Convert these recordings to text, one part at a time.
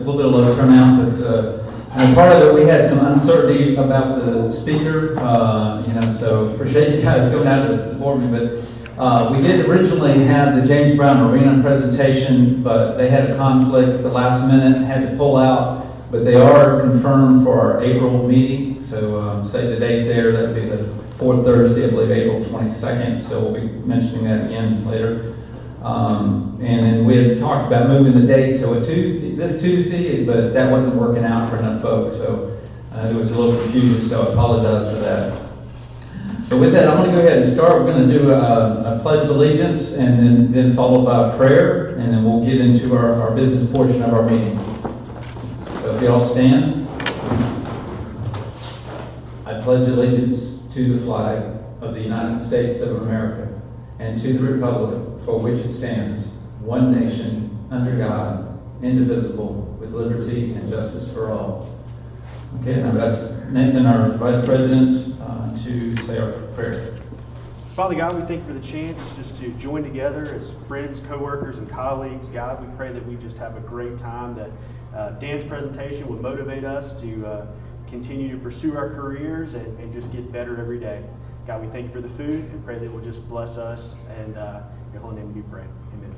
A little bit of low turnout, but and part of it, we had some uncertainty about the speaker, so appreciate you guys coming out to support me. But we did originally have the James Brown Arena presentation, but they had a conflict at the last minute, had to pull out. But they are confirmed for our April meeting, so say the date there, that would be the fourth Thursday, I believe, April 22nd, so we'll be mentioning that again later. And then we had talked about moving the date to this Tuesday, but that wasn't working out for enough folks, so it was a little confusing, so I apologize for that. But with that, I'm going to go ahead and start. We're going to do a pledge of allegiance, and then followed by a prayer, and then we'll get into our business portion of our meeting. So if you all stand. I pledge allegiance to the flag of the United States of America and to the republic for which it stands, one nation, under God, indivisible, with liberty and justice for all. Okay, now that's Nathan, our Vice President, to say our prayer. Father God, we thank you for the chance just to join together as friends, co-workers, and colleagues. God, we pray that we just have a great time, that Dan's presentation will motivate us to continue to pursue our careers and just get better every day. God, we thank you for the food and pray that it will just bless us, and your holy name we pray. Amen.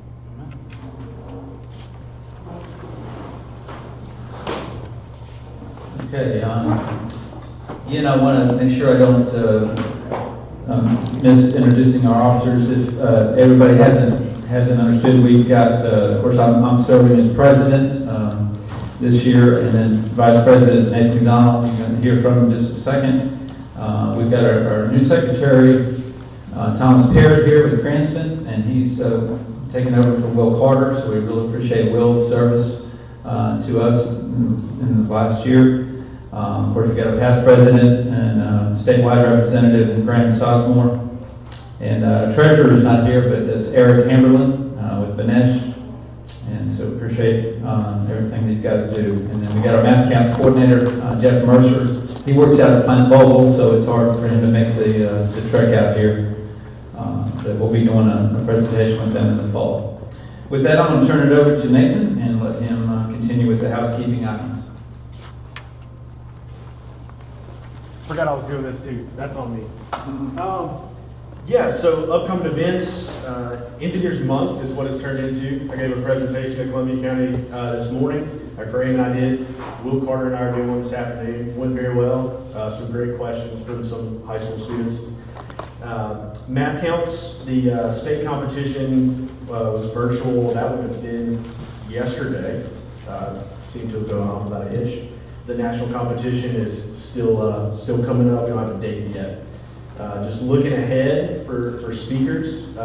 Okay, again, I want to make sure I don't miss introducing our officers. If everybody hasn't understood, we've got, of course, I'm serving as president this year, and then Vice President is Nathan McDonald. You're going to hear from him in just a second. We've got our new secretary, Thomas Parrott, here with Cranston, and he's taken over from Will Carter, so we really appreciate Will's service to us in the last year. Of course, we've got a past president and statewide representative, Graham Sosmore. And treasurer is not here, but it's Eric Hamberlin with Banesh. And so appreciate everything these guys do. And then we got our math camps coordinator, Jeff Mercer. He works out at Plant Bogle, so it's hard for him to make the trek out here. But we'll be doing a presentation with them in the fall. With that, I'm going to turn it over to Nathan and let him continue with the housekeeping items. Forgot I was doing this too. That's on me. So upcoming events, Engineers Month is what it's turned into. I gave a presentation at Columbia County this morning. Graham and I did. Will Carter and I are doing one this afternoon. Went very well. Some great questions from some high school students. Math counts. The state competition was virtual. That would have been yesterday. Seemed to have gone off about an inch. The national competition is still coming up. We don't have a date yet. Just looking ahead for speakers,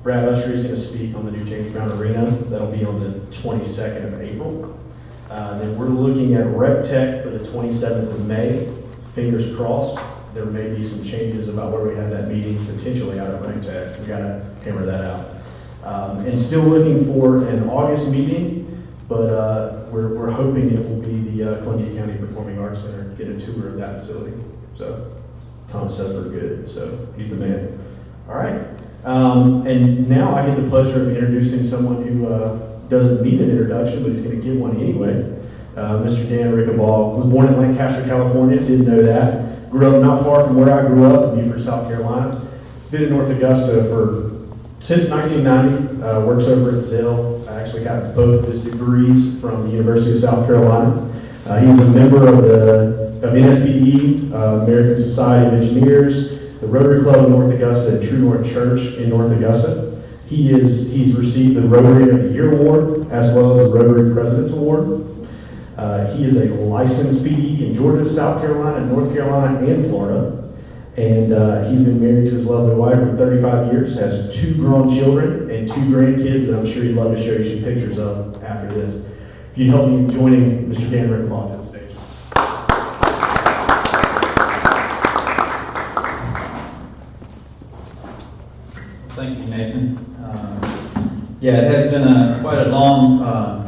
Brad Usher is going to speak on the new James Brown Arena. That'll be on the 22nd of April. Then we're looking at Rec Tech for the 27th of May. Fingers crossed. There may be some changes about where we have that meeting potentially out at Rec Tech. We got to hammer that out. And still looking for an August meeting, but we're hoping it will be the Columbia County Performing Arts Center. Get a tour of that facility. So Tom says we're good, so he's the man. All right. And now I get the pleasure of introducing someone who doesn't need an introduction, but he's going to give one anyway. Mr. Dan Rickabaugh was born in Lancaster, California. Didn't know that. Grew up not far from where I grew up in Beaufort, South Carolina. He's been in North Augusta since 1990. Works over at Zell. I actually got both of his degrees from the University of South Carolina. He's a member of NSPE, American Society of Engineers, the Rotary Club of North Augusta, and True North Church in North Augusta. He's received the Rotary of the Year Award as well as the Rotary President's Award. He is a licensed PE in Georgia, South Carolina, North Carolina, and Florida. And he's been married to his lovely wife for 35 years, has 2 grown children and 2 grandkids that I'm sure he'd love to show you some pictures of after this. If you'd help me in joining Mr. Dan Rickabaugh to the stage. Thank you, Nathan. Yeah, it has been quite a long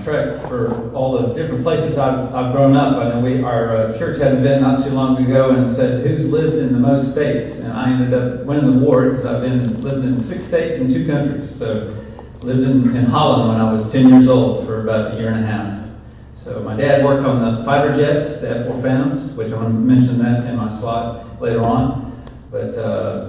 trek for all the different places I've grown up. I know our church had an event not too long ago and said, who's lived in the most states? And I ended up winning the award because I've lived in 6 states and 2 countries. So lived in Holland when I was 10 years old for about a year and a half. So dad worked on the fighter jets, the F-4 Phantoms, which I'm going to mention that in my slide later on. But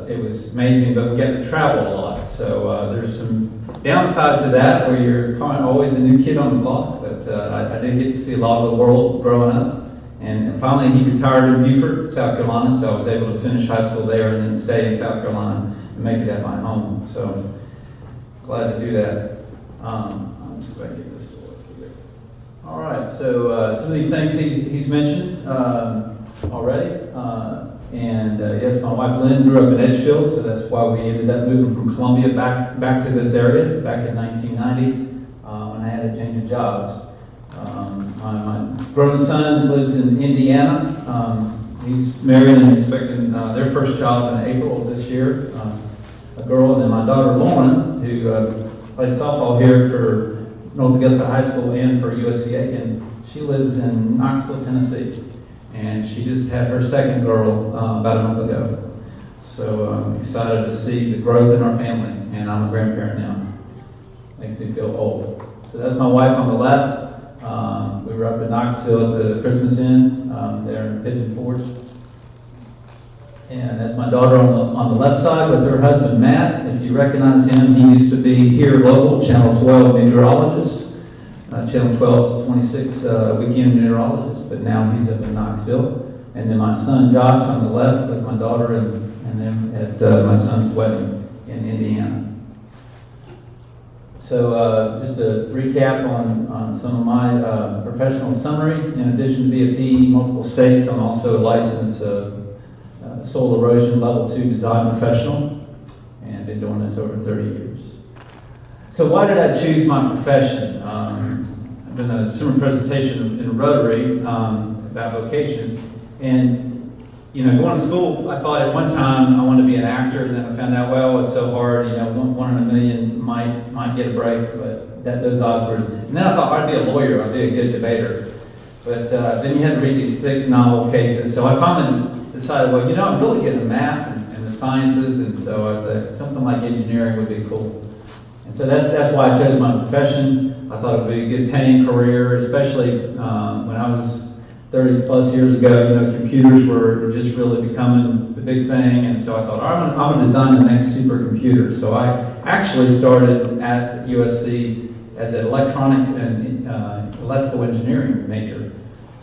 it was amazing, but we got to travel a lot. So there's some downsides to that where you're kind of always a new kid on the block. But I did get to see a lot of the world growing up. And finally he retired in Beaufort, South Carolina, so I was able to finish high school there and then stay in South Carolina and make it at my home. So glad to do that. I'll just go ahead and get this to work here. All right, so some of these things he's mentioned already. Yes, my wife Lynn grew up in Edgefield, so that's why we ended up moving from Columbia back to this area back in 1990 when I had a change of jobs. My grown son lives in Indiana. He's married and expecting their first child in April of this year, a girl, and then my daughter Lauren, who played softball here for North Augusta High School and for USCA, and she lives in Knoxville, Tennessee. And she just had her second girl about a month ago. So I'm excited to see the growth in our family, and I'm a grandparent now. Makes me feel old. So that's my wife on the left. We were up in Knoxville at the Christmas Inn there in Pigeon Forge. And that's my daughter on the left side with her husband Matt. If you recognize him, he used to be here local, Channel 12 meteorologist. Channel 12's 26 weekend meteorologist, but now he's up in Knoxville. And then my son Josh on the left with my daughter and them at my son's wedding in Indiana. So just a recap on some of my professional summary. In addition to BFP, multiple states, I'm also a licensed soil erosion level 2 design professional and been doing this over 30 years. So why did I choose my profession? I've done a similar presentation in Rotary about vocation, and going to school, I thought at one time I wanted to be an actor, and then I found out, well, it's so hard, one in a million might get a break, but those odds were, and then I thought I'd be a lawyer, I'd be a good debater, but then you had to read these thick novel cases, so I finally decided, well, I'm really good at math and the sciences, and so something like engineering would be cool. And so that's why I chose my profession. I thought it would be a good paying career, especially when I was 30 plus years ago, computers were just really becoming the big thing. And so I thought, I'm going to design the next supercomputer. So I actually started at USC as an electronic and electrical engineering major,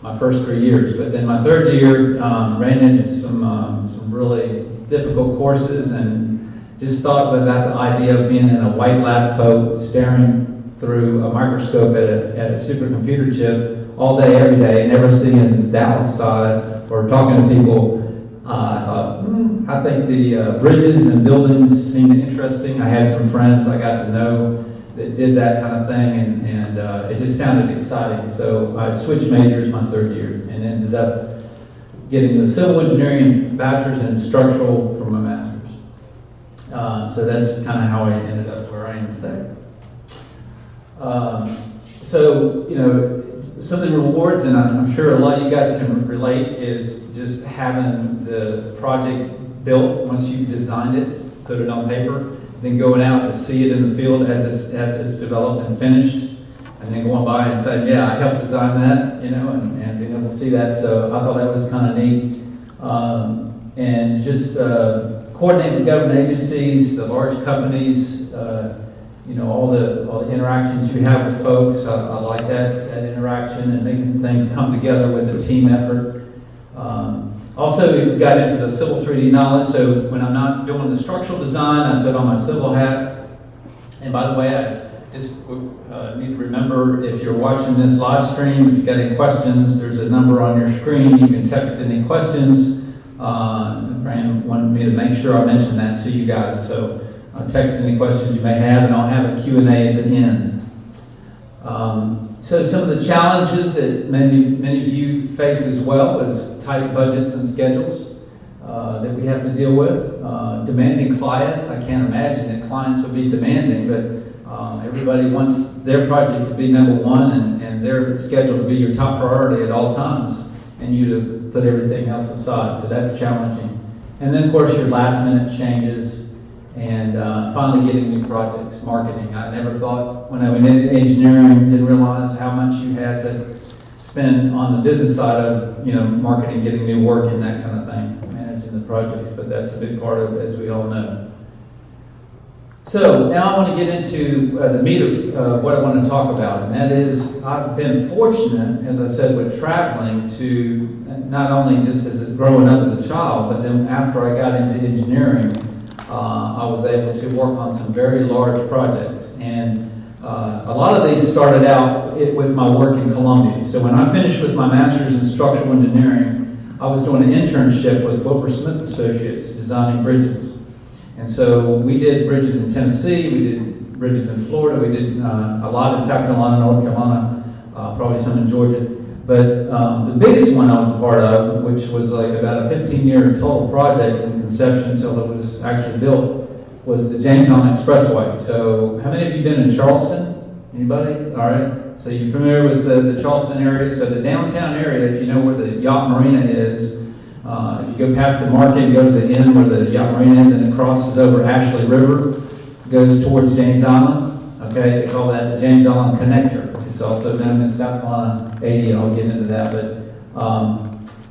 my first 3 years. But then my third year ran into some really difficult courses and just thought about the idea of being in a white lab coat, staring through a microscope at a supercomputer chip all day, every day, never seeing the outside or talking to people. I thought, I think the bridges and buildings seemed interesting. I had some friends I got to know that did that kind of thing, and it just sounded exciting. So I switched majors my third year and ended up getting the civil engineering bachelor's and structural for my master's. So that's kind of how I ended up where I am today. Some of the rewards, and I'm sure a lot of you guys can relate, is just having the project built once you've designed it, put it on paper, then going out to see it in the field as it's developed and finished, and then going by and saying, yeah, I helped design that, and being able to see that. So I thought that was kind of neat. And just coordinating with government agencies, the large companies, all the interactions you have with folks. I like that interaction and making things come together with a team effort. Also, we got into the civil 3D knowledge, so when I'm not doing the structural design, I put on my civil hat. And by the way, I just need to remember, if you're watching this live stream, if you've got any questions, there's a number on your screen. You can text any questions. Brandon wanted me to make sure I mention that to you guys. So text any questions you may have, and I'll have a Q&A at the end. So some of the challenges that many of you face as well is tight budgets and schedules that we have to deal with. Demanding clients. I can't imagine that clients would be demanding, but everybody wants their project to be number one and their schedule to be your top priority at all times, and you to put everything else aside. So that's challenging. And then, of course, your last minute changes. And finally getting new projects, marketing. I never thought, when I went into engineering, didn't realize how much you had to spend on the business side of, marketing, getting new work and that kind of thing, managing the projects, but that's a big part of it, as we all know. So now I want to get into the meat of what I want to talk about, and that is I've been fortunate, as I said, with traveling to not only just as growing up as a child, but then after I got into engineering, I was able to work on some very large projects. And a lot of these started out with my work in Columbia. So when I finished with my master's in structural engineering, I was doing an internship with Wilbur Smith Associates designing bridges. And so we did bridges in Tennessee, we did bridges in Florida, we did a lot in South Carolina, North Carolina, probably some in Georgia. But the biggest one I was a part of, which was like about a 15-year total project from conception until it was actually built, was the Jamestown Expressway. So how many of you been in Charleston? Anybody? All right. So you're familiar with the Charleston area? So the downtown area, if you know where the yacht marina is, if you go past the market and go to the end where the yacht marina is and it crosses over Ashley River, goes towards James Island. Okay, they call that the James Island Connector. It's also known as South Carolina 80, and I'll get into that. But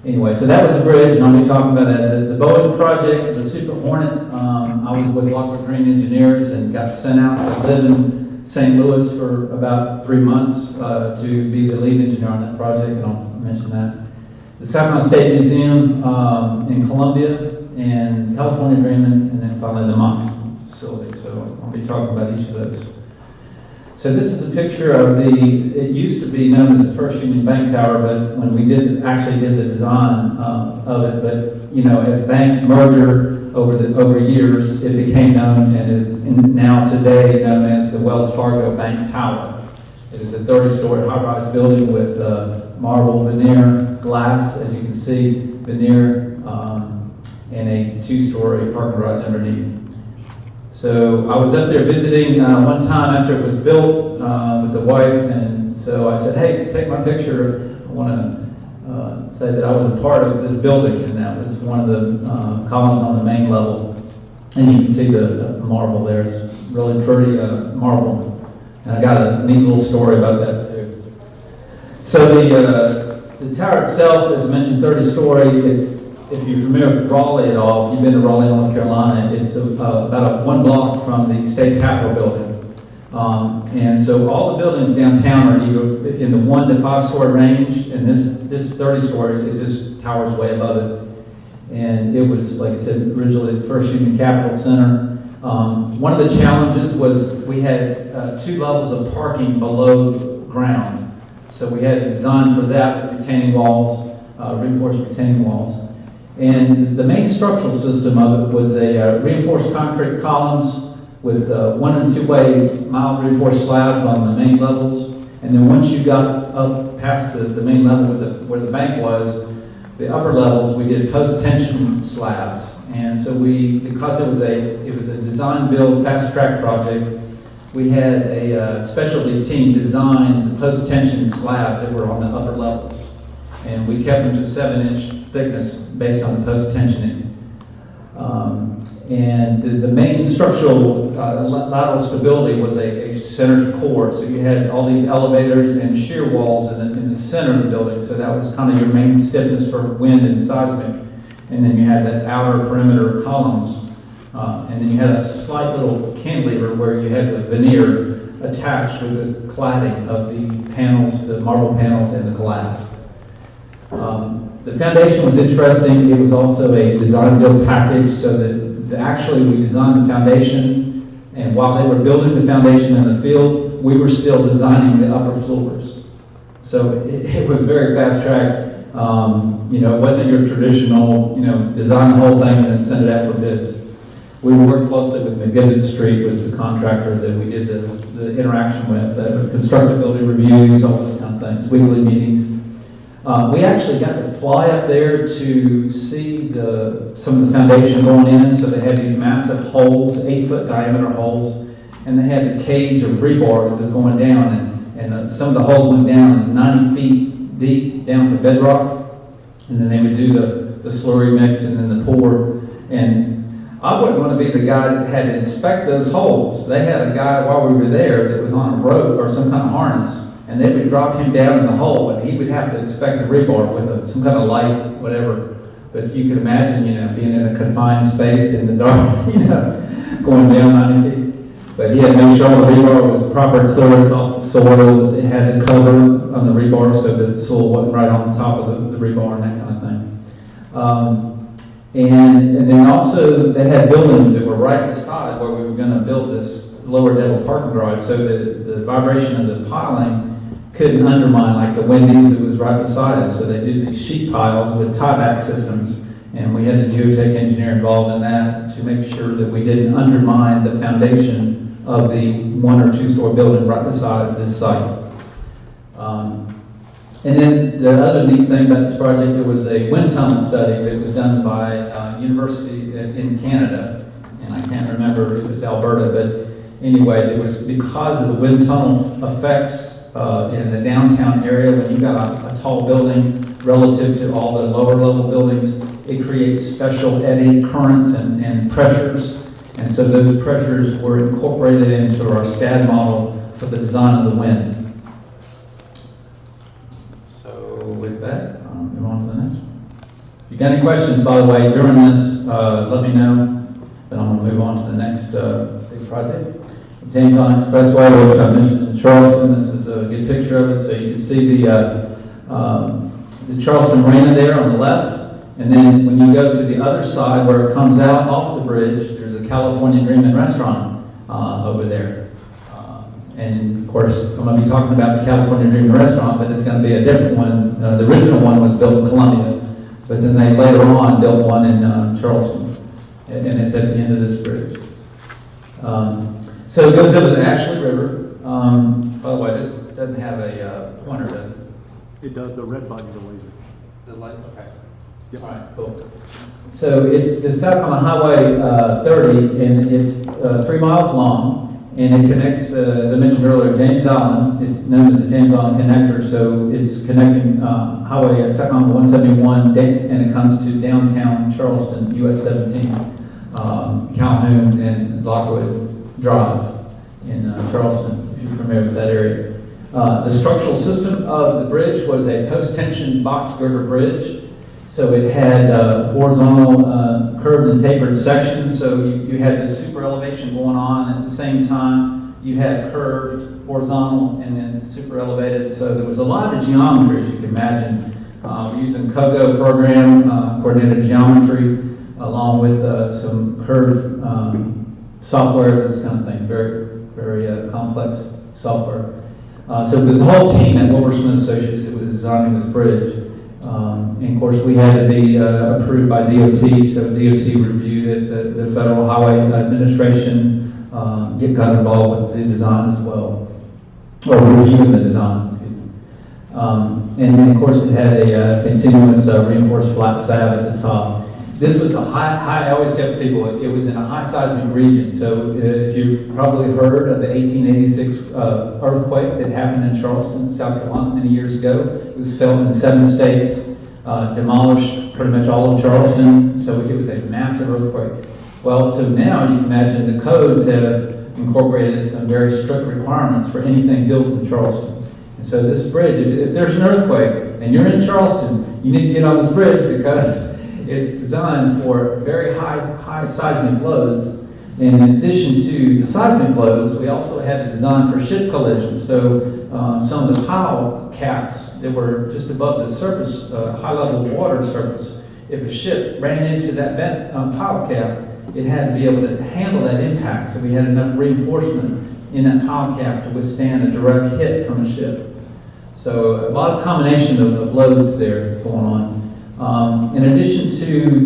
anyway, so that was a bridge, and I'll be talking about that. The Boeing project, the Super Hornet, I was with Lockwood Green Engineers and got sent out to live in St. Louis for about 3 months to be the lead engineer on that project, and I'll mention that. The South Carolina State Museum in Columbia, and California Agreement, and then finally the Mox facility. So I'll be talking about each of those. So this is a picture of it used to be known as the First Union Bank Tower, but when we actually did the design of it, but as banks merger over years, it became known and is now today known as the Wells Fargo Bank Tower. It is a 30-story high-rise building with marble veneer glass, as you can see, veneer, and a 2-story parking garage underneath. So I was up there visiting one time after it was built with the wife, and so I said, hey, take my picture. I want to say that I was a part of this building, and that was one of the columns on the main level. And you can see the marble there. It's really pretty marble. And I got a neat little story about that too. So the tower itself, as mentioned, 30-story. If you're familiar with Raleigh at all, if you've been to Raleigh, North Carolina, it's about 1 block from the State Capitol building. And so all the buildings downtown are either in the 1 to 5-story range, and this 30-story, it just towers way above it. And it was, like I said, originally the First Union Capital Center. One of the challenges was we had 2 levels of parking below ground. So we had to design for that with retaining walls, reinforced retaining walls. And the main structural system of it was a reinforced concrete columns with 1 and 2-way mild reinforced slabs on the main levels. And then once you got up past the main level where the bank was, the upper levels, we did post-tension slabs. And so because it was a design build fast track project, we had a specialty team design the post-tension slabs that were on the upper levels. And we kept them to 7-inch thickness based on the post-tensioning. And the main structural lateral stability was a center core. So you had all these elevators and shear walls in the center of the building. So that was kind of your main stiffness for wind and seismic. And then you had that outer perimeter columns. And then you had a slight little cantilever where you had the veneer attached with the cladding of the panels, the marble panels and the glass. The foundation was interesting. It was also a design build package, so that actually we designed the foundation, and while they were building the foundation in the field, we were still designing the upper floors. So it was very fast track. It wasn't your traditional, design the whole thing and then send it out for bids. We worked closely with McGibbon Street, was the contractor that we did the interaction with, constructability reviews, all those kind of things, weekly meetings. We actually got to fly up there to see some of the foundation going in. So they had these massive holes, 8-foot diameter holes, and they had a cage of rebar that was going down, and some of the holes went down as 90 feet deep down to bedrock, and then they would do the slurry mix and then the pour. And I wouldn't want to be the guy that had to inspect those holes. They had a guy while we were there that was on a rope or some kind of harness and they would drop him down in the hole, and he would have to inspect the rebar with some kind of light, whatever. But you can imagine, being in a confined space in the dark, going down 90 feet. But he had to make sure all the rebar was proper clearance off the soil. It had a cover on the rebar so that the soil wasn't right on top of the rebar and that kind of thing. And then also they had buildings that were right beside where we were going to build this lower level parking garage, so that the vibration of the piling couldn't undermine like the Wendy's that was right beside us. So they did these sheet piles with tieback systems, and we had the geotech engineer involved in that to make sure that we didn't undermine the foundation of the 1 or 2 story building right beside this site. And then the other neat thing about this project, there was a wind tunnel study that was done by University in Canada, and I can't remember if it was Alberta, but anyway, it was because of the wind tunnel effects in the downtown area. When you've got a tall building relative to all the lower level buildings, it creates special eddy currents and pressures. And so those pressures were incorporated into our SCAD model for the design of the wind. So with that, I'll move on to the next one. If you got any questions, by the way, during this, let me know. But I'm going to move on to the next big project. James Island Expressway, which I mentioned in Charleston. This is a good picture of it. So you can see the Charleston Marina there on the left. And then when you go to the other side where it comes out off the bridge, there's a California Dreamin' restaurant over there. And of course, I'm going to be talking about the California Dreamin' restaurant, but it's going to be a different one. The original one was built in Columbia, but then they later on built one in Charleston. And it's at the end of this bridge. So it goes over the Ashley River. By the way, this doesn't have a pointer, does it? It does. The red button is a laser. The light, okay. Yep. All right, cool. So it's south on Highway 30, and it's 3 miles long, and it connects, as I mentioned earlier, James Island. It's known as the James Island Connector, so it's connecting Highway Second 171, and it comes to downtown Charleston, US 17, Calhoun, and Lockwood Drive in Charleston, if you're familiar with that area. The structural system of the bridge was a post-tension box girder bridge. So it had horizontal curved and tapered sections. So you had the super elevation going on at the same time. You had curved, horizontal, and then super elevated. So there was a lot of geometry, as you can imagine. We're using COGO program, coordinated geometry, along with some curved software, this kind of thing, very, very complex software. So there's a whole team at Wilbur Smith Associates that was designing this bridge. And of course, we had to be approved by DOT, so DOT reviewed it. The Federal Highway Administration got involved with the design as well, or reviewing the design, excuse me. And then, of course, it had a continuous reinforced flat slab at the top. This was a I always tell people, it was in a high seismic region. So if you've probably heard of the 1886 earthquake that happened in Charleston, South Carolina, many years ago. It was felt in 7 states, demolished pretty much all of Charleston. So it was a massive earthquake. Well, so now you can imagine the codes have incorporated some very strict requirements for anything built in Charleston. And so this bridge, if there's an earthquake and you're in Charleston, you need to get on this bridge because it's designed for very high seismic loads. And in addition to the seismic loads, we also had to design for ship collisions. So some of the pile caps that were just above the surface, high level water surface, if a ship ran into that bent pile cap, it had to be able to handle that impact. So we had enough reinforcement in that pile cap to withstand a direct hit from a ship. So a lot of combination of loads there going on. In addition to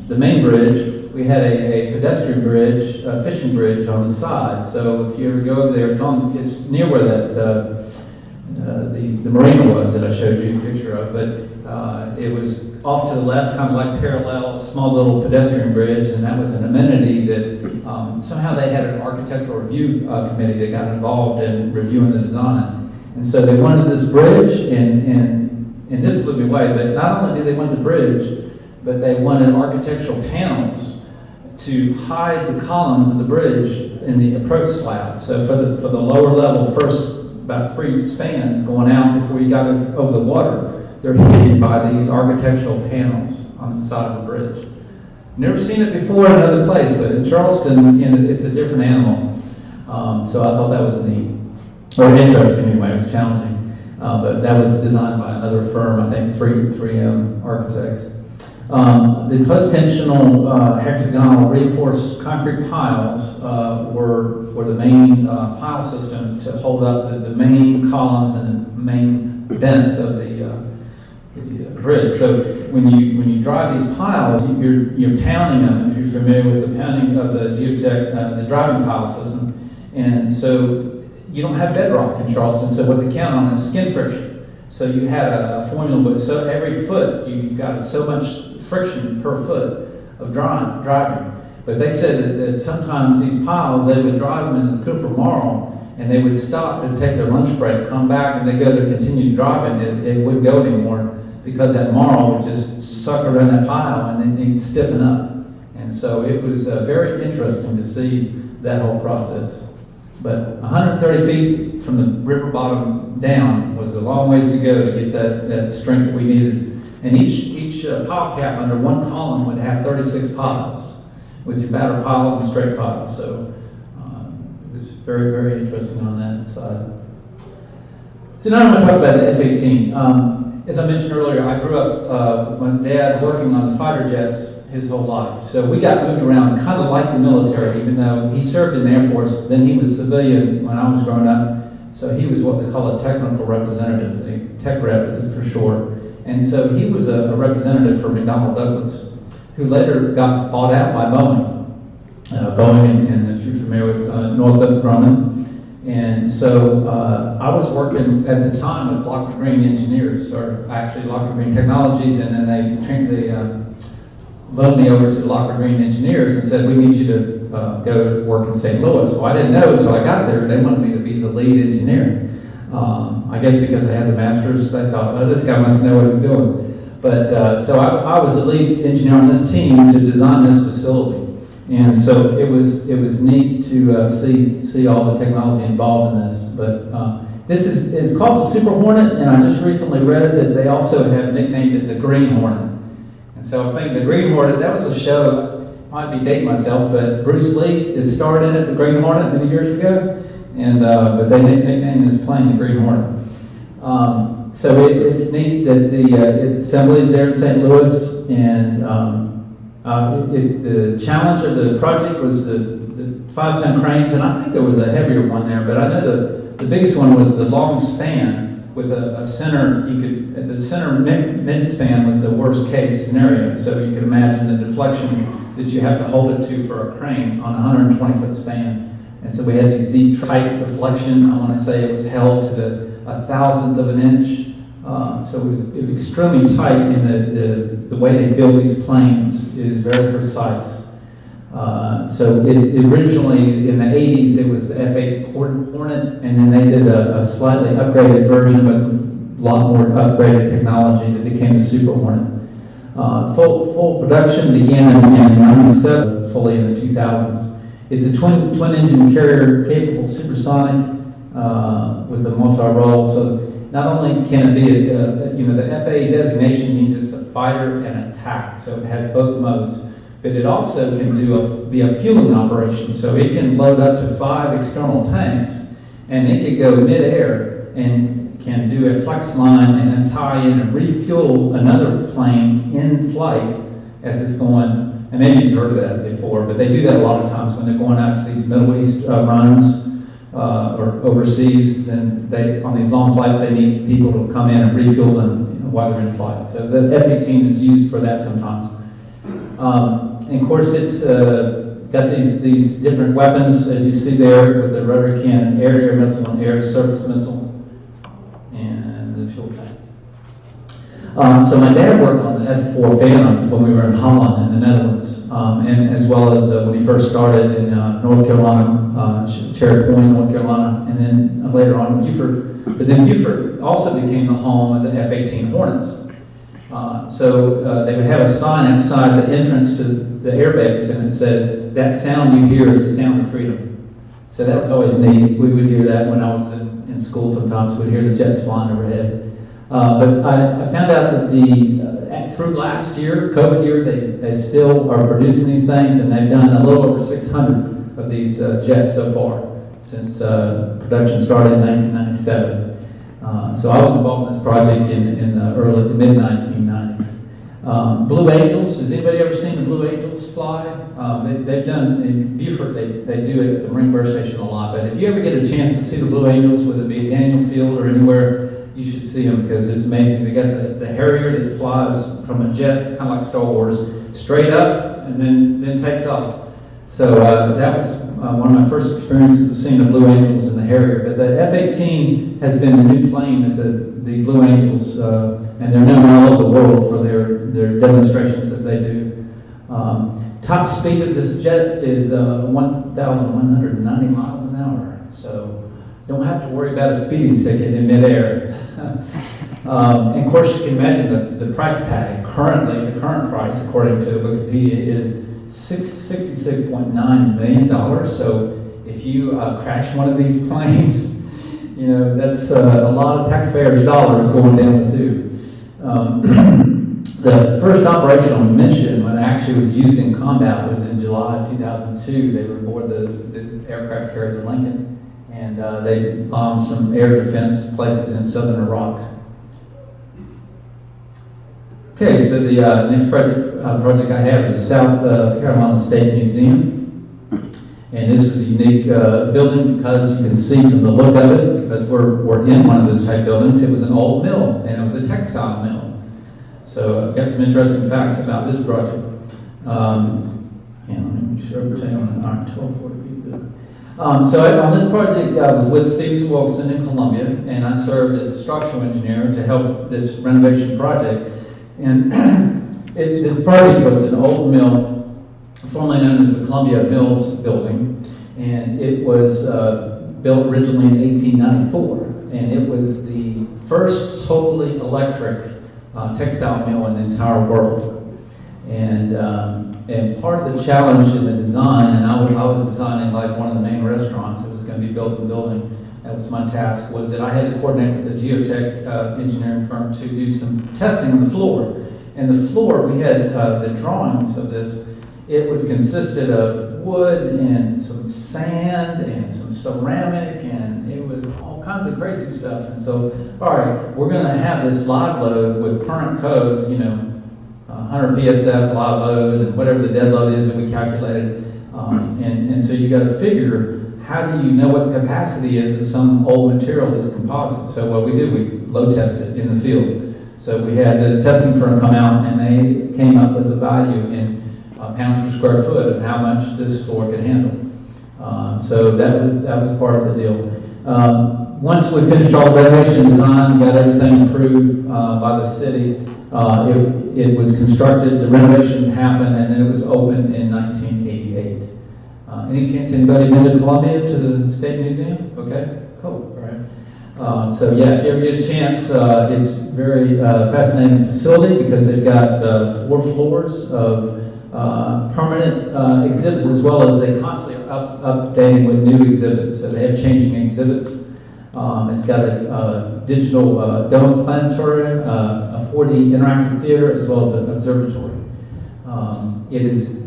the main bridge, we had a pedestrian bridge, a fishing bridge on the side. So if you ever go over there, it's near where that the marina was that I showed you a picture of. But it was off to the left, kind of like parallel, a small little pedestrian bridge, and that was an amenity that somehow they had an architectural review committee that got involved in reviewing the design. And so they wanted this bridge, and this blew me away, but not only did they want the bridge, but they wanted architectural panels to hide the columns of the bridge in the approach slab. So for the lower level, first about 3 spans going out before you got over the water, they're hidden by these architectural panels on the side of the bridge. Never seen it before in another place, but in Charleston, it's a different animal. So I thought that was neat, or interesting anyway. It was challenging, but that was designed by another firm, I think 3M Architects. The post-tensional hexagonal reinforced concrete piles were the main pile system to hold up the main columns and the main vents of the bridge. So when you drive these piles, you're pounding them. If you're familiar with the pounding of the geotech, the driving pile system, and so you don't have bedrock in Charleston. So what they count on is skin friction. So you had a formula, but so every foot you got so much friction per foot of driving. But they said that sometimes these piles, they would drive them in the Cooper Marl, and they would stop to take their lunch break, come back, and they go to continue driving. It wouldn't go anymore because that marl would just suck around that pile and then they'd stiffen up. And so it was very interesting to see that whole process. But 130 feet from the river bottom down was a long ways to go to get that strength that we needed. And each pile cap under one column would have 36 piles, with your batter piles and straight piles. So it was very, very interesting on that side. So now I'm going to talk about the F-18. As I mentioned earlier, I grew up with my dad working on the fighter jets his whole life. So we got moved around kind of like the military, even though he served in the Air Force. Then he was civilian when I was growing up. So he was what they call a technical representative, a tech rep for short. And so he was a representative for McDonnell Douglas, who later got bought out by Boeing. And if you're familiar with Northrop Grumman. And so I was working at the time with Lockwood Green Engineers, or actually Lockwood Green Technologies, and then they loaned me over to Lockwood Green Engineers and said, we need you to go to work in St. Louis. Well, I didn't know until I got there. They wanted me to be the lead engineer. I guess because I had the master's, they thought, oh, this guy must know what he's doing. But so I was the lead engineer on this team to design this facility. And so it was neat to see all the technology involved in this. But this is called the Super Hornet, and I just recently read that they also have nicknamed it the Green Hornet. And so I think the Green Hornet, that was a show, I might be dating myself, but Bruce Lee had starred in it, the Green Hornet, many years ago. And but they nicknamed this plane the Green Hornet. So it's neat that the assembly is there in St. Louis, and the challenge of the project was the 5-ton cranes, and I think there was a heavier one there, but I know the biggest one was the long span with a center. The center mid span was the worst case scenario, so you can imagine the deflection that you have to hold it to for a crane on a 120-foot span. And so we had these deep, tight deflection. I want to say it was held to a thousandth of an inch. So it was extremely tight, and the way they build these planes is very precise. So it originally, in the 80s, it was the F-8 Hornet, and then they did a slightly upgraded version with a lot more upgraded technology that became the Super Hornet. Full production began in 97, fully in the 2000s. It's a twin-engine carrier capable supersonic with a multi-role. So not only can it be, the FAA designation means it's a fighter and attack, so it has both modes. But it also can be a fueling operation, so it can load up to 5 external tanks, and it could go mid-air and can do a flex line and tie in and refuel another plane in flight as it's going. And maybe you've heard of that before, but they do that a lot of times when they're going out to these Middle East runs or overseas. Then on these long flights, they need people to come in and refuel them while they're in flight. So the F-18 is used for that sometimes. And of course, it's got these different weapons, as you see there, with the rotary cannon, air missile, and air surface missile, and the fuel tanks. So my dad worked on the F-4 Phantom when we were in Holland, in the Netherlands, and as well as when he first started in North Carolina, Cherry Point, North Carolina, and then later on in Beaufort. But then Beaufort also became the home of the F-18 Hornets. So they would have a sign outside the entrance to the airbase, and it said, "That sound you hear is the sound of freedom." So that was always neat. We would hear that when I was in school sometimes. We'd hear the jets flying overhead. But I found out that through last year, COVID year, they still are producing these things, and they've done a little over 600 of these jets so far since production started in 1997. So I was involved in this project in the mid-1990s. Blue Angels, has anybody ever seen the Blue Angels fly? They've done, in Beaufort, they do it at the Marine Bird Station a lot, but if you ever get a chance to see the Blue Angels, whether it be at Daniel Field or anywhere, you should see them because it's amazing. They got the Harrier that flies from a jet, kind of like Star Wars, straight up and then takes off. So that was one of my first experiences of seeing the Blue Angels and the Harrier. But the F-18 has been the new plane that the Blue Angels, and they're known all over the world for their demonstrations that they do. Top speed of this jet is 1,190 miles an hour. So don't have to worry about a speeding ticket in midair. And of course, you can imagine the price tag. Currently, the current price, according to Wikipedia, is $66.9 million. So if you crash one of these planes, you know, that's a lot of taxpayers' dollars going down the tube. The first operational mission, when it actually was used in combat, was in July of 2002. They were aboard the aircraft carrier, the Lincoln, and they bombed some air defense places in southern Iraq. Okay, so the next project I have is the South Carolina State Museum. And this is a unique building because you can see from the look of it, because we're in one of those type buildings, it was an old mill, and it was a textile mill. So I've got some interesting facts about this project. Let me make sure everything on 1240. So on this project, I was with Steve Wilson in Columbia, and I served as a structural engineer to help this renovation project. And this project was an old mill, formerly known as the Columbia Mills Building, and it was built originally in 1894, and it was the first totally electric textile mill in the entire world. And part of the challenge in the design, and I was designing like one of the main restaurants that was going to be built in the building, that was my task, was that I had to coordinate with a geotech engineering firm to do some testing on the floor. And the floor, we had the drawings of this, it was consisted of wood and some sand and some ceramic, and it was all kinds of crazy stuff. And so, all right, we're going to have this live load with current codes, 100 PSF live load and whatever the dead load is that we calculated. And so you got to figure, how do you know what the capacity is of some old material that's composite? So what we did, we load tested in the field. So we had the testing firm come out, and they came up with a value in pounds per square foot of how much this floor could handle. So that was part of the deal. Once we finished all the renovation design, got everything approved by the city, it was constructed, the renovation happened, and then it was opened in 1988. Any chance anybody been to Columbia, to the State Museum? Okay, cool, all right. So yeah, if you ever get a chance, it's very fascinating facility because they've got 4 floors of permanent exhibits, as well as they constantly updating with new exhibits. So they have changing exhibits. It's got a digital dome planetarium, a 4D interactive theater, as well as an observatory. It is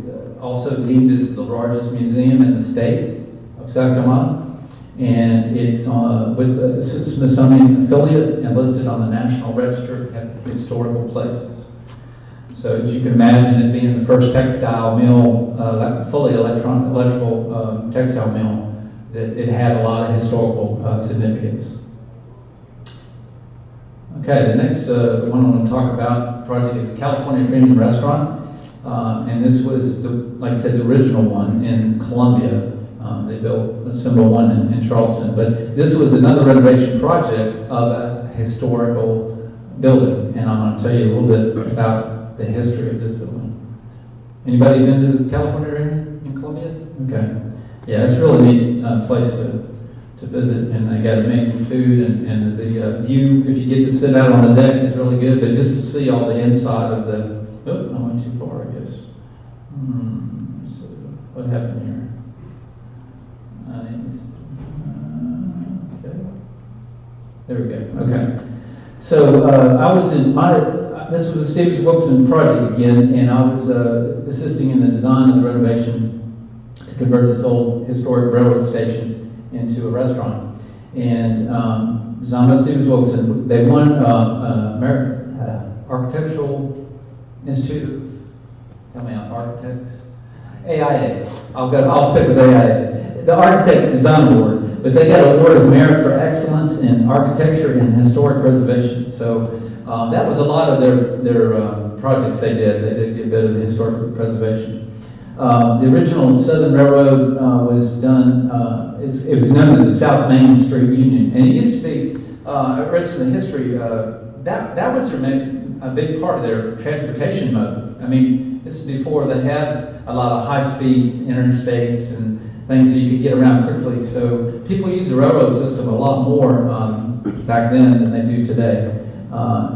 also deemed as the largest museum in the state of South Carolina, and it's with the Smithsonian affiliate and listed on the National Register of Historical Places. So as you can imagine, it being the first textile mill, fully electrical textile mill, that it had a lot of historical significance. Okay, the next one I want to talk about project is the California Premium Restaurant. And this was, like I said, the original one in Columbia. They built a similar one in Charleston. But this was another renovation project of a historical building. And I'm going to tell you a little bit about the history of this building. Anybody been to the California area in Columbia? Okay. Yeah, it's a really neat place to visit, and they got amazing food, and the view, if you get to sit out on the deck, is really good, but just to see all the inside of the, oh, I went too far, I guess. Let's see, what happened here? Okay. There we go. Okay. So I was in this was a Stevens Wilson project again, and I was assisting in the design of the renovation to convert this old historic railroad station into a restaurant. And designed by Stevens Wilson. They won American Architectural Institute. Help me out, architects. AIA. I'll stick with AIA. The Architects Design Award, but they got an award of merit for excellence in architecture and historic preservation. So that was a lot of their projects they did. They did get better than historic preservation. The original Southern Railroad was done. It was known as the South Main Street Union, and it used to be. I read some of the history. That was a big part of their transportation mode. I mean, this is before they had a lot of high-speed interstates and things that you could get around quickly. So people used the railroad system a lot more back then than they do today.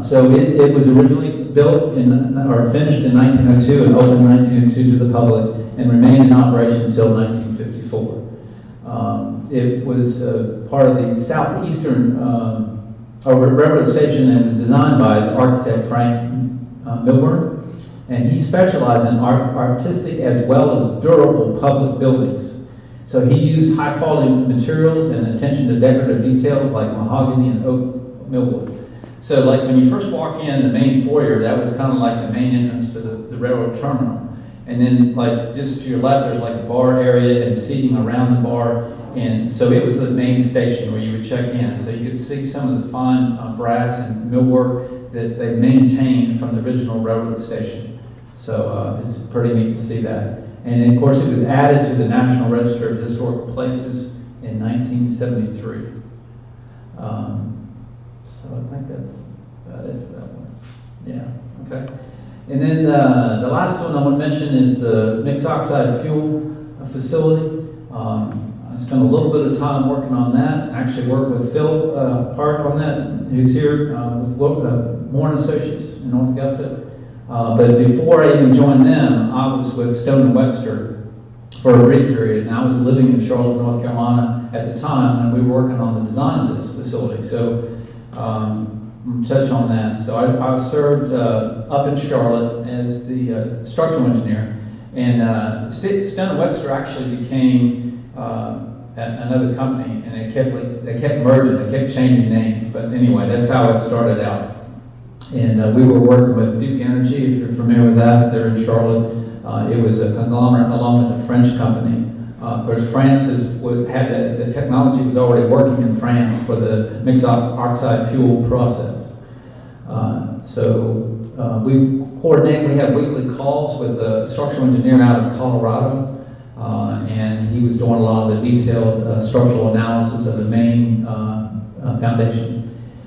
So it was originally built or finished in 1902 and opened in 1902 to the public and remained in operation until 1954. It was part of the southeastern railroad station and was designed by the architect Frank Milburn. And he specialized in artistic as well as durable public buildings. So he used high quality materials and attention to decorative details like mahogany and oak millwood. So like when you first walk in the main foyer, that was kind of like the main entrance to the railroad terminal. And then like just to your left, there's like a bar area and seating around the bar. And so it was the main station where you would check in. So you could see some of the fine brass and millwork that they maintained from the original railroad station. So it's pretty neat to see that. And of course it was added to the National Register of Historical Places in 1973. So I think that's about it for that one. Yeah, okay. And then the last one I want to mention is the mixed oxide fuel facility. I spent a little bit of time working on that. I actually worked with Phil Park on that, who's here with Moore & Associates in North Augusta. But before I even joined them, I was with Stone & Webster for a brief period, and I was living in Charlotte, North Carolina at the time, and we were working on the design of this facility. So touch on that. So I served up in Charlotte as the structural engineer, and Stone & Webster actually became another company, and they kept merging, they kept changing names. But anyway, that's how it started out. And we were working with Duke Energy, if you're familiar with that. They're in Charlotte. It was a conglomerate along with a French company. Of course, France had the technology was already working in France for the mixed oxide fuel process. We coordinate. We have weekly calls with a structural engineer out of Colorado, and he was doing a lot of the detailed structural analysis of the main foundation.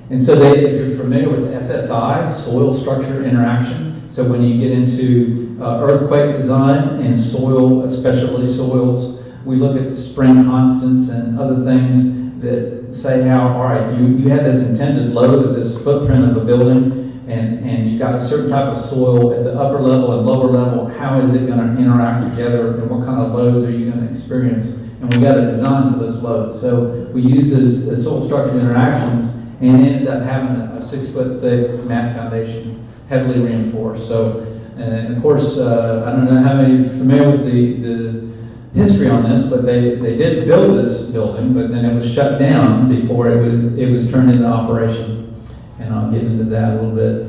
And so if you're familiar with SSI, soil structure interaction, so when you get into earthquake design and soil, especially soils, we look at spring constants and other things that say how, all right, you have this intended load of this footprint of a building, and you've got a certain type of soil at the upper level and lower level, how is it going to interact together, and what kind of loads are you going to experience? And we got to design for those loads. So we use as soil structure interactions, and ended up having a 6-foot thick mat foundation, heavily reinforced. So, and of course, I don't know how many are familiar with the history on this, but they did build this building, but then it was shut down before it was turned into operation. And I'll get into that a little bit.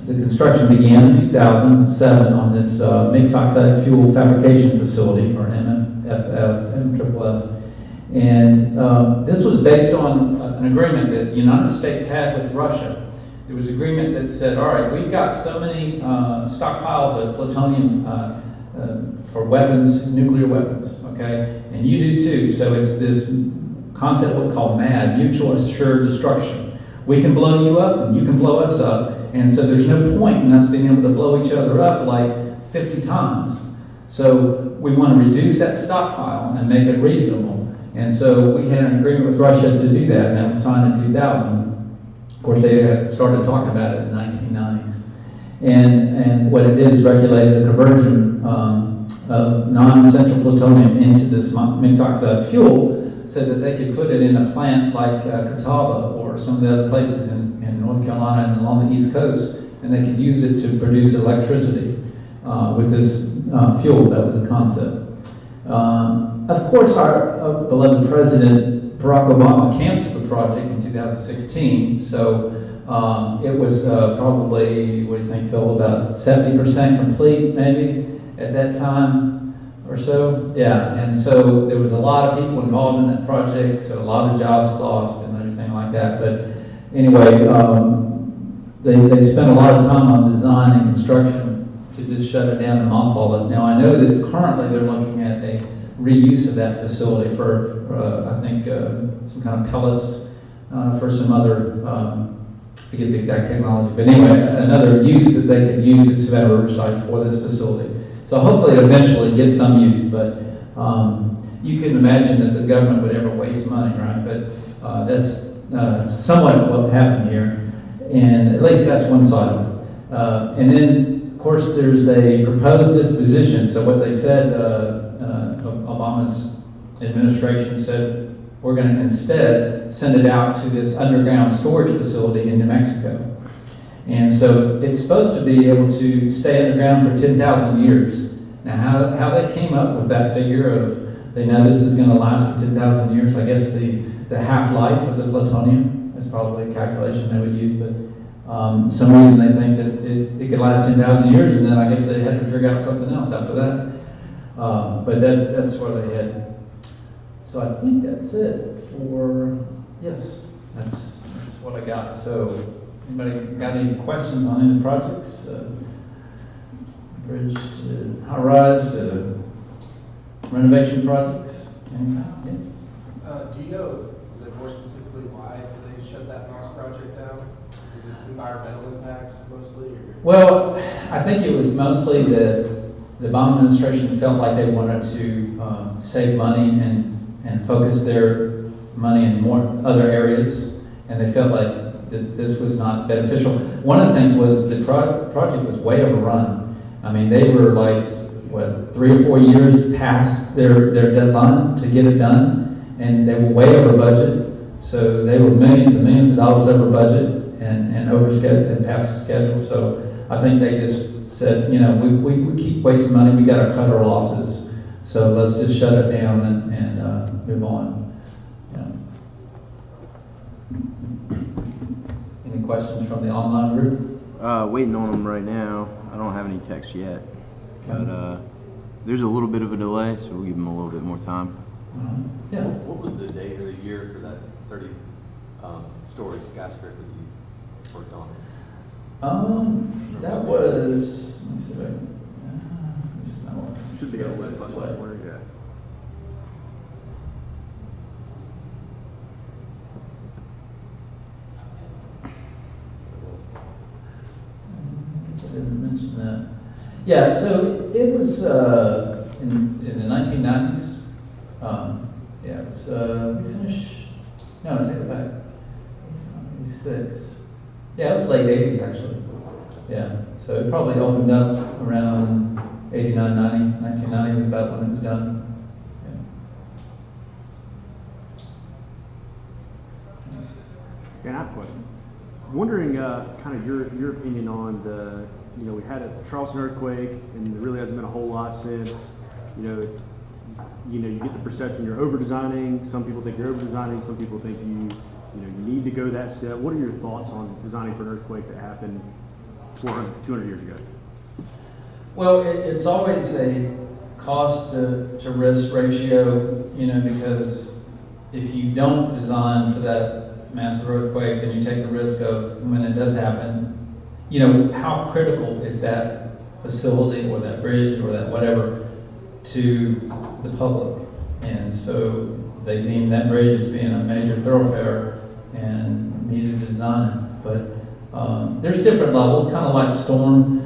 The construction began in 2007 on this mixed oxide fuel fabrication facility for MFF. And this was based on an agreement that the United States had with Russia. There was an agreement that said, all right, we've got so many stockpiles of plutonium for weapons, nuclear weapons, okay? And you do too. So it's this concept we call MAD, mutual assured destruction. We can blow you up and you can blow us up. And so there's no point in us being able to blow each other up like 50 times. So we want to reduce that stockpile and make it reasonable. And so we had an agreement with Russia to do that, and that was signed in 2000. Of course, they had started talking about it in the 1990s. And what it did is regulated the conversion non-essential plutonium into this mixed oxide fuel so that they could put it in a plant like Catawba or some of the other places in North Carolina and along the East Coast, and they could use it to produce electricity with this fuel. That was the concept. Of course, our beloved President Barack Obama canceled the project in 2016, so it was probably, what do you think, Phil, about 70% complete maybe at that time or so? Yeah, and so there was a lot of people involved in that project, so a lot of jobs lost and everything like that. But anyway, they spent a lot of time on design and construction to just shut it down and mothball it. Now, I know that currently they're looking at a reuse of that facility for I think, some kind of pellets for some other, I forget the exact technology, but anyway, another use that they could use at Savannah Riverside for this facility. So hopefully it eventually gets some use, but you can imagine that the government would ever waste money, right? But that's somewhat what happened here, and at least that's one side of it. And then, of course, there's a proposed disposition. So what they said, Obama's administration said, we're going to instead send it out to this underground storage facility in New Mexico. And so it's supposed to be able to stay underground for 10,000 years. Now, how they came up with that figure of, they know this is going to last for 10,000 years, I guess the half-life of the plutonium, that's probably a calculation they would use, but some reason they think that it could last 10,000 years, and then I guess they had to figure out something else after that. But that's where they head. So I think that's it for, yes, that's what I got. So anybody got any questions on any projects? Bridge to high-rise to renovation projects? Anything? Yeah. Do you know more specifically why they shut that Moss project down? Is it environmental impacts mostly? Or? Well, I think it was mostly that the Obama administration felt like they wanted to save money and focus their money in more other areas, and they felt like that this was not beneficial. One of the things was the project was way overrun. I mean, they were like, what, 3 or 4 years past their deadline to get it done, and they were way over budget. So they were millions and millions of dollars over budget and over schedule and past schedule. So I think they just said, you know, we keep wasting money, we got to cut our losses. So let's just shut it down and move on. Yeah. Any questions from the online group? Waiting on them right now. I don't have any text yet, but there's a little bit of a delay, so we'll give them a little bit more time. Yeah. What was the date or the year for that 30-story skyscraper that you worked on? That was, let me see if I can, this is not working. Should be able to let This way. somewhere, yeah. I didn't mention that. Yeah, so it was in the 1990s. Yeah, it was, we finished, no, I take it back. 86. Yeah, it was late 80s actually. Yeah, so it probably opened up around 89, 90, 1990 was about when it was done. Yeah, I have a question. Wondering kind of your opinion on the, you know, we had a Charleston earthquake and there really hasn't been a whole lot since. You get the perception you're over-designing. Some people think you're over-designing. Some people think you need to go that step. What are your thoughts on designing for an earthquake that happened 200 years ago? Well, it's always a cost to risk ratio, because if you don't design for that massive earthquake, then you take the risk of when it does happen, how critical is that facility or that bridge or that whatever to the public. And so they deem that bridge as being a major thoroughfare and needed to design it. But there's different levels, kind of like storm.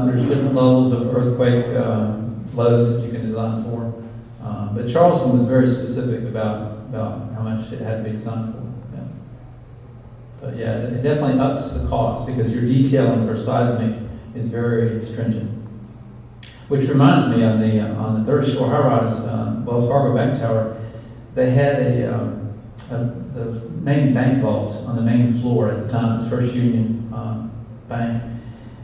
There's different levels of earthquake loads that you can design for. But Charleston was very specific about how much it had to be designed for. Yeah. But yeah, it definitely ups the cost because your detailing for seismic is very stringent. Which reminds me, on the third story high-rise Wells Fargo Bank Tower, they had the main bank vault on the main floor at the time. It was First Union Bank.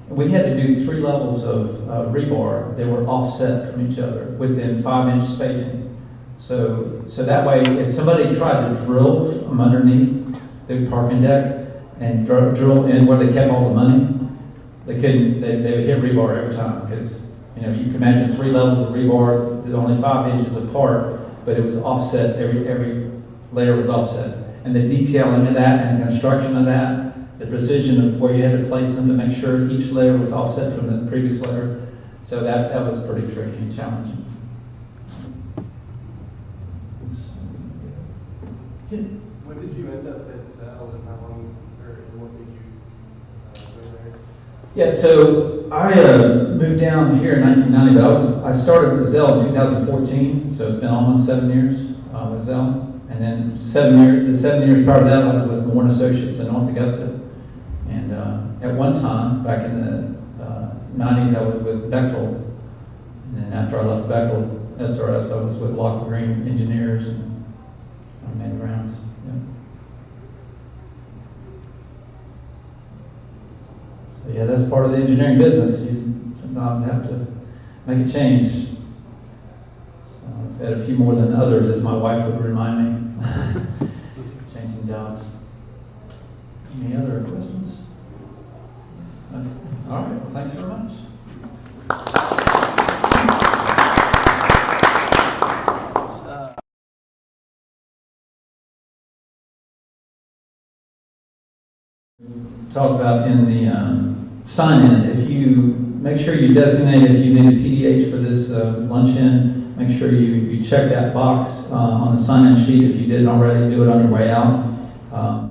We had to do 3 levels of rebar. They were offset from each other within 5-inch spacing. So that way, if somebody tried to drill from underneath the parking deck and drill in where they kept all the money, they couldn't. They would hit rebar every time, because you can imagine 3 levels of rebar that are only 5 inches apart, but it was offset. Every layer was offset, and the detailing of that and the construction of that. The precision of where you had to place them to make sure each layer was offset from the previous layer. So that was pretty tricky and challenging. When did you end up at Zell, and how long, or what made you go there? Yeah, so I moved down here in 1990, but I started with Zell in 2014, so it's been almost 7 years with Zell. And then the 7 years prior to that, I was with Warren Associates in North Augusta. And at one time, back in the 90s, I was with Bechtel. And then after I left Bechtel, SRS, I was with Lockwood Green Engineers, and I made the rounds. Yeah. So yeah, that's part of the engineering business. You sometimes have to make a change. So I've had a few more than others, as my wife would remind me. Changing jobs. Any other questions? Okay. All right. Well, thanks very much. Talk about in the sign-in, if you make sure you designate if you need a PDH for this luncheon, make sure you check that box on the sign-in sheet. If you didn't already, do it on your way out.